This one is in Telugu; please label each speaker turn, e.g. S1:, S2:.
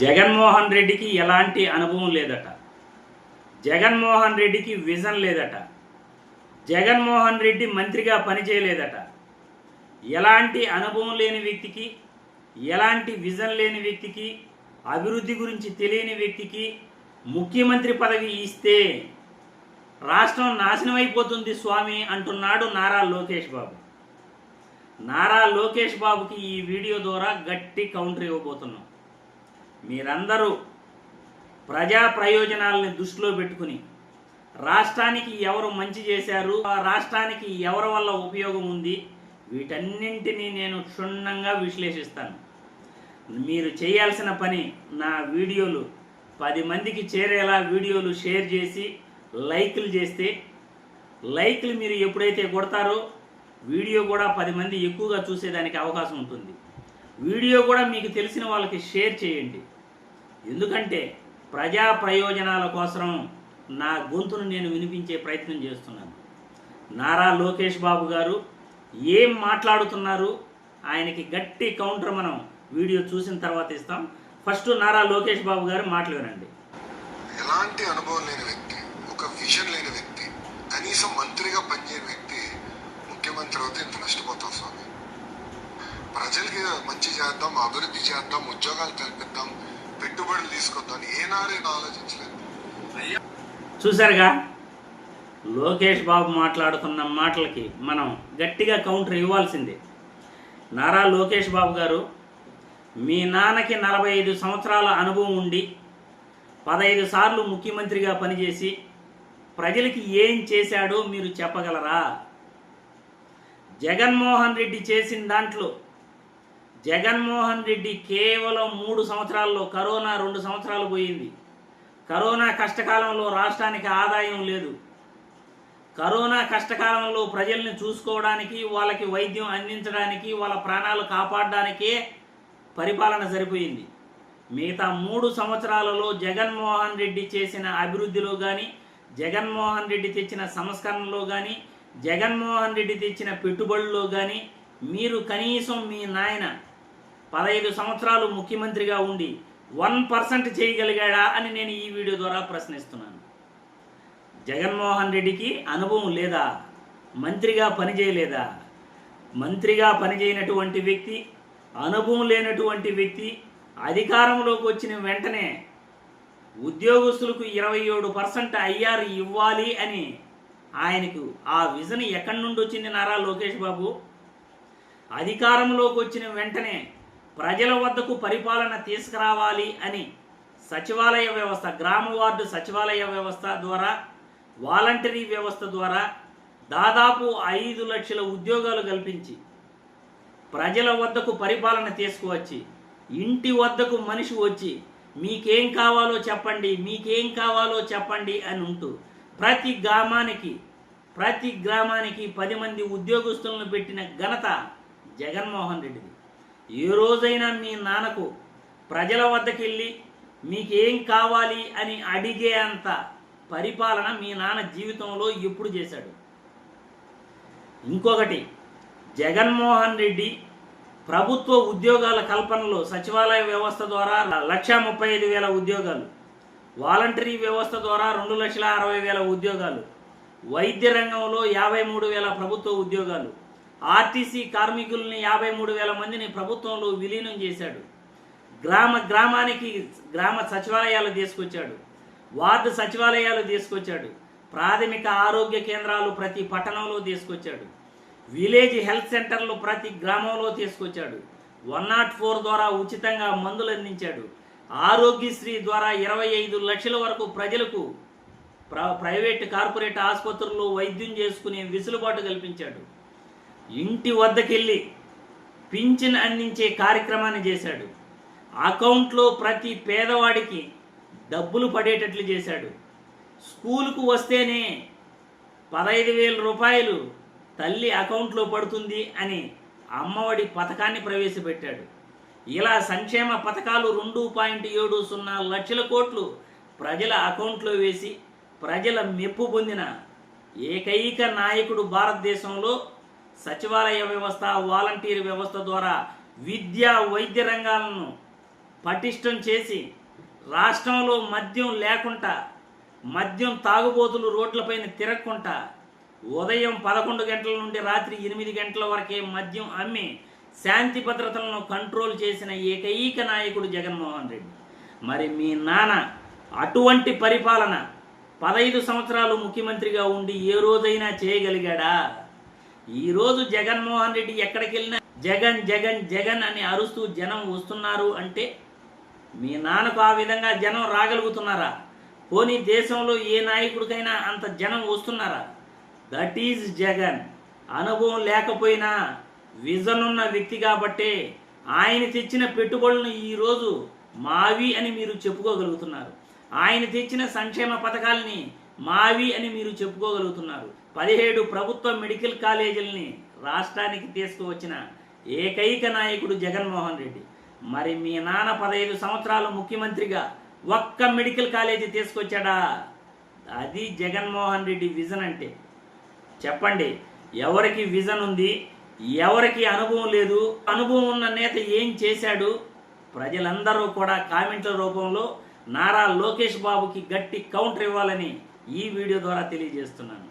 S1: జగన్మోహన్ రెడ్డికి ఎలాంటి అనుభవం లేదట. జగన్మోహన్ రెడ్డికి విజన్ లేదట. జగన్మోహన్ రెడ్డి మంత్రిగా పనిచేయలేదట. ఎలాంటి అనుభవం లేని వ్యక్తికి, ఎలాంటి విజన్ లేని వ్యక్తికి, అభివృద్ధి గురించి తెలియని వ్యక్తికి ముఖ్యమంత్రి పదవి ఇస్తే రాష్ట్రం నాశనం అయిపోతుంది స్వామి అంటున్నాడు నారా లోకేష్ బాబు. నారా లోకేష్ బాబుకి ఈ వీడియో ద్వారా గట్టి కౌంటర్ ఇవ్వబోతున్నాం. మీరందరూ ప్రజా ప్రయోజనాలని దృష్టిలో పెట్టుకుని రాష్ట్రానికి ఎవరు మంచి చేశారు, ఆ రాష్ట్రానికి ఎవరి వల్ల ఉపయోగం ఉంది, వీటన్నింటినీ నేను క్షుణ్ణంగా విశ్లేషిస్తాను. మీరు చేయాల్సిన పని నా వీడియోలు 10 మందికి చేరేలా వీడియోలు షేర్ చేసి లైక్లు చేస్తే, లైక్లు మీరు ఎప్పుడైతే కొడతారో వీడియో కూడా 10 మంది ఎక్కువగా చూసేదానికి అవకాశం ఉంటుంది. వీడియో కూడా మీకు తెలిసిన వాళ్ళకి షేర్ చేయండి. ఎందుకంటే ప్రజా ప్రయోజనాల కోసం నా గొంతును నేను వినిపించే ప్రయత్నం చేస్తున్నాను. నారా లోకేష్ బాబు గారు ఏం మాట్లాడుతున్నారు, ఆయనకి గట్టి కౌంటర్ మనం వీడియో చూసిన తర్వాత ఇస్తాం. ఫస్ట్ నారా లోకేష్ బాబు గారు మాటలు వినండి.
S2: ఎలాంటి అనుభవం లేని వ్యక్తి, ఒక విజన్ లేని వ్యక్తి, కనీసం మంత్రిగా పనిచేయని వ్యక్తి ముఖ్యమంత్రి అవుతే ఇంత నష్టపోతాం స్వామి. ప్రజలకి మంచి చేద్దాం, అభివృద్ధి చేద్దాం, ఉద్యోగాలు కల్పిద్దాం, పెట్టుబడులు తీసుకొద్దాం ఏనాడైనా ఆలోచించలేదు.
S1: చూసారుగా లోకేష్ బాబు మాట్లాడుతున్న మాటలకి మనం గట్టిగా కౌంటర్ ఇవ్వాల్సిందే. నారా లోకేష్ బాబు గారు, మీ నాన్నకి 45 సంవత్సరాల అనుభవం ఉండి 15 సార్లు ముఖ్యమంత్రిగా పనిచేసి ప్రజలకి ఏం చేశాడో మీరు చెప్పగలరా? జగన్మోహన్ రెడ్డి చేసిన దాంట్లో, జగన్మోహన్ రెడ్డి కేవలం 3 సంవత్సరాల్లో, కరోనా 2 సంవత్సరాలు పోయింది. కరోనా కష్టకాలంలో రాష్ట్రానికి ఆదాయం లేదు. కరోనా కష్టకాలంలో ప్రజల్ని చూసుకోవడానికి, వాళ్ళకి వైద్యం అందించడానికి, వాళ్ళ ప్రాణాలు కాపాడడానికే పరిపాలన సరిపోయింది. మిగతా 3 సంవత్సరాలలో జగన్మోహన్ రెడ్డి చేసిన అభివృద్ధిలో కానీ, జగన్మోహన్ రెడ్డి తెచ్చిన సంస్కరణలో కానీ, జగన్మోహన్ రెడ్డి తెచ్చిన పెట్టుబడుల్లో కానీ మీరు కనీసం మీ నాయన 15 సంవత్సరాలు ముఖ్యమంత్రిగా ఉండి 1% చేయగలిగాడా అని నేను ఈ వీడియో ద్వారా ప్రశ్నిస్తున్నాను. జగన్మోహన్ రెడ్డికి అనుభవం లేదా? మంత్రిగా పనిచేయలేదా? మంత్రిగా పనిచేయనటువంటి వ్యక్తి, అనుభవం లేనటువంటి వ్యక్తి అధికారంలోకి వచ్చిన వెంటనే ఉద్యోగస్తులకు 27% ఐఆర్ ఇవ్వాలి అని ఆయనకు ఆ విజన్ ఎక్కడి నుండి వచ్చింది నారా లోకేష్ బాబు? అధికారంలోకి వచ్చిన వెంటనే ప్రజల వద్దకు పరిపాలన తీసుకురావాలి అని సచివాలయ వ్యవస్థ, గ్రామ వార్డు సచివాలయ వ్యవస్థ ద్వారా, వాలంటరీ వ్యవస్థ ద్వారా దాదాపు 5 లక్షల ఉద్యోగాలు కల్పించి ప్రజల వద్దకు పరిపాలన తీసుకువచ్చి, ఇంటి వద్దకు మనిషి వచ్చి మీకేం కావాలో చెప్పండి, మీకేం కావాలో చెప్పండి అని ఉంటూ ప్రతి గ్రామానికి 10 మంది ఉద్యోగస్తులను పెట్టిన ఘనత జగన్మోహన్ రెడ్డిది. ఏ రోజైనా మీ నాన్నకు ప్రజల వద్దకు వెళ్ళి మీకేం కావాలి అని అడిగే అంత పరిపాలన మీ నాన్న జీవితంలో ఎప్పుడు చేశాడు? ఇంకొకటి, జగన్మోహన్ రెడ్డి ప్రభుత్వ ఉద్యోగాల కల్పనలో సచివాలయ వ్యవస్థ ద్వారా 1,35,000 ఉద్యోగాలు, వాలంటరీ వ్యవస్థ ద్వారా 2,60,000 ఉద్యోగాలు, వైద్య రంగంలో 53,000 ప్రభుత్వ ఉద్యోగాలు, ఆర్టీసీ కార్మికుల్ని 53,000 మందిని ప్రభుత్వంలో విలీనం చేశాడు. గ్రామానికి గ్రామ సచివాలయాలు తీసుకొచ్చాడు, వార్డు సచివాలయాలు తీసుకొచ్చాడు, ప్రాథమిక ఆరోగ్య కేంద్రాలు ప్రతి పట్టణంలో తీసుకొచ్చాడు, విలేజ్ హెల్త్ సెంటర్లు ప్రతి గ్రామంలో తీసుకొచ్చాడు, 104 ద్వారా ఉచితంగా మందులు అందించాడు, ఆరోగ్యశ్రీ ద్వారా 25 లక్షల వరకు ప్రజలకు ప్రైవేట్ కార్పొరేట్ ఆసుపత్రుల్లో వైద్యం చేసుకునే వెసులుబాటు కల్పించాడు. ఇంటి వద్దకెళ్ళి పింఛన్ అందించే కార్యక్రమాన్ని చేశాడు. అకౌంట్లో ప్రతి పేదవాడికి డబ్బులు పడేటట్లు చేశాడు. స్కూలుకు వస్తేనే 15,000 రూపాయలు తల్లి అకౌంట్లో పడుతుంది అని అమ్మఒడి పథకాన్ని ప్రవేశపెట్టాడు. ఇలా సంక్షేమ పథకాలు 2.70 లక్షల కోట్లు ప్రజల అకౌంట్లో వేసి ప్రజల మెప్పు పొందిన ఏకైక నాయకుడు భారతదేశంలో సచివాలయ వ్యవస్థ, వాలంటీర్ వ్యవస్థ ద్వారా విద్య, వైద్య రంగాలను పటిష్టం చేసి రాష్ట్రంలో మద్యం లేకుండా, మద్యం తాగుబోతులు రోడ్లపైన తిరగకుండా, ఉదయం 11 గంటల నుండి రాత్రి 8 గంటల వరకే మద్యం అమ్మి శాంతి భద్రతలను కంట్రోల్ చేసిన ఏకైక నాయకుడు జగన్మోహన్ రెడ్డి. మరి మీ నాన్న అటువంటి పరిపాలన 15 సంవత్సరాలు ముఖ్యమంత్రిగా ఉండి ఏ రోజైనా చేయగలిగాడా? ఈరోజు జగన్మోహన్ రెడ్డి ఎక్కడికి వెళ్ళినా జగన్ జగన్ జగన్ అని అరుస్తూ జనం వస్తున్నారు అంటే మీ నాన్నకు ఆ విధంగా జనం రాగలుగుతున్నారా? పోనీ దేశంలో ఏ నాయకుడికైనా అంత జనం వస్తున్నారా? That is Jagan. అనుభవం లేకపోయినా విజన్ ఉన్న వ్యక్తి కాబట్టే ఆయన తెచ్చిన పెట్టుబడులను ఈరోజు మావి అని మీరు చెప్పుకోగలుగుతున్నారు. ఆయన తెచ్చిన సంక్షేమ పథకాలని మావి అని మీరు చెప్పుకోగలుగుతున్నారు. 17 ప్రభుత్వ మెడికల్ కాలేజీలని రాష్ట్రానికి తీసుకువచ్చిన ఏకైక నాయకుడు జగన్మోహన్ రెడ్డి. మరి మీ నాన్న 15 సంవత్సరాలు ముఖ్యమంత్రిగా ఒక్క మెడికల్ కాలేజీ తీసుకొచ్చాడా? అది జగన్మోహన్ రెడ్డి విజన్ అంటే. చెప్పండి, ఎవరికి విజన్ ఉంది, ఎవరికి అనుభవం లేదు? అనుభవం ఉన్న నేత ఏం చేశాడు? ప్రజలందరూ కూడా కామెంట్ల రూపంలో నారా లోకేష్ బాబుకి గట్టి కౌంటర్ ఇవ్వాలని ఈ వీడియో ద్వారా తెలియజేస్తున్నాను.